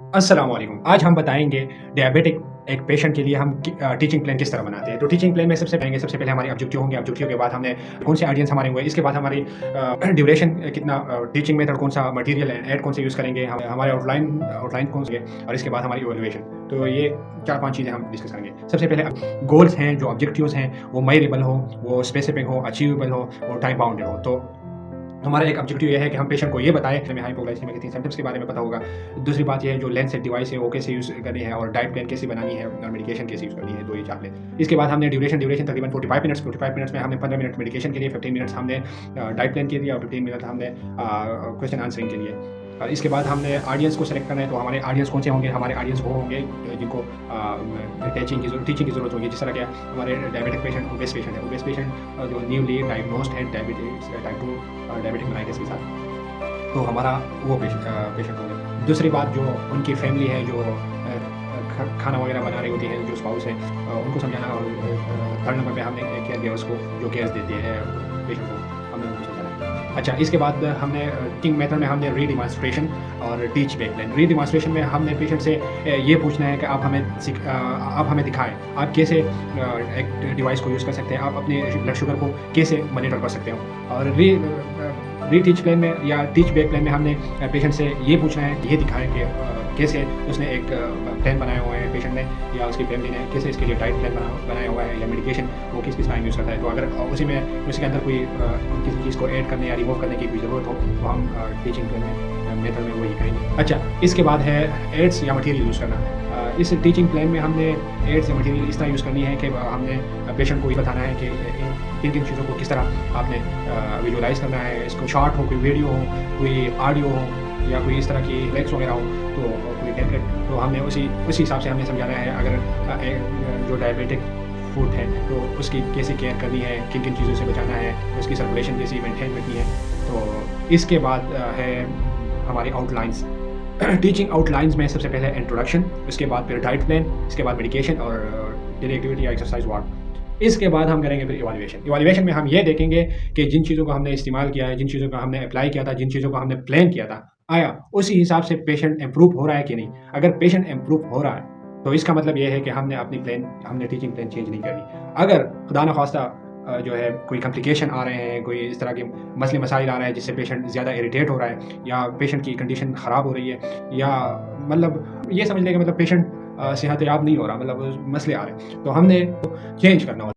अस्सलाम वालेकुम। आज हम बताएँगे डायबिटिक एक पेशेंट के लिए हम टीचिंग प्लान किस तरह बनाते हैं। तो टीचिंग प्लान में सबसे पहले हमारे ऑब्जेक्टिव होंगे। ऑब्जेक्टिव के बाद हमने कौन-से ऑडियंस हमारे हुए, इसके बाद हमारी ड्यूरेशन कितना, टीचिंग मेथड कौन-सा, मटीरियल ऐड कौन से यूज़ करेंगे, हम हमारे आउटलाइन कौन से और इसके बाद हमारी इवैल्यूएशन। तो ये 4-5 चीज़ें हम डिस्कस करेंगे। सबसे पहले गोल्स हैं, जो ऑब्जेक्टिव्स हैं, वो मेजरेबल हो, वो स्पेसिफिक हो, अचीवेबल हो और टाइम बाउंडेड हो। तो हमारा एक ऑब्जेक्टिव ये है कि हम पेशेंट को ये बताएँ हमें हाइपोग्लाइसेमिया के 3 सिम्पटम्स के बारे में पता होगा। दूसरी बात ये है जो लेंस डिवाइस है वो कैसे यूज़ करनी है और डाइट प्लान कैसे बनानी है और मेडिकेशन कैसे यूज़ करनी है, तो ये 4 प्लान। इसके बाद हमने ड्यूरेशन तकरीबन 45 मिनट्स में हमने 15 मिनट मेडिकेशन के लिए, 15 मिनट्स हमने डाइट प्लान के लिए और 15 मिनट हमने क्वेश्चन आंसरिंग के लिए। इसके बाद हमने ऑडियंस को सेलेक्ट करना है, तो हमारे ऑडियंस कौन से होंगे? हमारे ऑडियंस वो होंगे जिनको टीचिंग की ज़रूरत होगी। जिस तरह के हमारे डायबिटिक पेशेंट, ओबेस पेशेंट है, ओबेस पेशेंट जो न्यूली डायग्नोस्ड है डायबिटीज़ टाइप 2 डायबिटिक मेलाइटिस के साथ, तो हमारा वो पेशेंट होंगे। दूसरी बात जो उनकी फैमिली है, जो खाना वगैरह बना रही होती है, जो स्पाउस है, उनको समझाना। और थर्ड नंबर पे हमने केयर गिवर्स को जो केयर्स देती है पेशेंट को, हमने उनको समझाना है। अच्छा, इसके बाद हमने टीचिंग मेथड में हमने रीडिमॉन्स्ट्रेशन और टीच बैक प्लान। रीडिमॉन्स्ट्रेशन में हमने पेशेंट से ये पूछना है कि आप हमें दिखाएँ, आप कैसे एक डिवाइस को यूज़ कर सकते हैं, आप अपने ब्लड शुगर को कैसे मॉनिटर कर सकते हो। और रीटीच प्लान में या टीच बैक प्लान में हमने पेशेंट से ये पूछना है, ये दिखाएँ कि कैसे उसने एक प्लान बनाया हुआ है पेशेंट ने या उसकी फैमिली ने, कैसे इसके लिए डाइट प्लान बनाया हुआ है या मेडिकेशन वो किस टाइम यूज़ करता है। तो अगर उसके अंदर कोई किसी चीज़ को ऐड करने या रिमूव करने की कोई ज़रूरत हो, तो हम टीचिंग प्लान में मेथड में वही करेंगे। अच्छा, इसके बाद है एड्स या मटीरियल यूज़ करना। इस टीचिंग प्लान में हमने एड्स या मटीरियल इस तरह यूज़ करनी है कि हमने पेशेंट को ये बताना है कि किन चीज़ों को किस तरह आपने विजुअलाइज़ करना है। इसको शॉर्ट हो, कोई वीडियो हो, कोई ऑडियो हो या कोई इस तरह की लेक्स वगैरह हो, तो कोई टेम्पलेट, तो हमने उसी हिसाब से हमने समझाना है। अगर जो डायबिटिक फूड है तो उसकी कैसे केयर करनी है, किन चीज़ों से बचाना है, उसकी सर्कुलेशन कैसी मेंटेन रखनी है। तो इसके बाद है हमारी आउटलाइंस। टीचिंग आउटलाइंस में सबसे पहले इंट्रोडक्शन, उसके बाद फिर डाइट प्लान, इसके बाद मेडिकेशन और डेली एक्टिविटी या एक्सरसाइज वार्ड। इसके बाद हम करेंगे फिर इवैल्यूएशन। इवैल्यूएशन में हम ये देखेंगे कि जिन चीज़ों को हमने इस्तेमाल किया है, जिन चीज़ों का हमने अप्लाई किया था, जिन चीज़ों को हमने प्लान किया था, आया उसी हिसाब से पेशेंट इम्प्रूव हो रहा है कि नहीं। अगर पेशेंट इम्प्रूव हो रहा है तो इसका मतलब ये है कि हमने टीचिंग प्लान चेंज नहीं करनी। अगर खुदा न खास्ता जो है कोई कॉम्प्लिकेशन आ रहे हैं, कोई इस तरह के मसले मसाइल आ रहे हैं जिससे पेशेंट ज़्यादा इरिटेट हो रहा है या पेशेंट की कंडीशन ख़राब हो रही है या मतलब ये समझ लें कि मतलब पेशेंट सेहतयाब नहीं हो रहा, मतलब मसले आ रहे हैं, तो हमने चेंज करना होता है।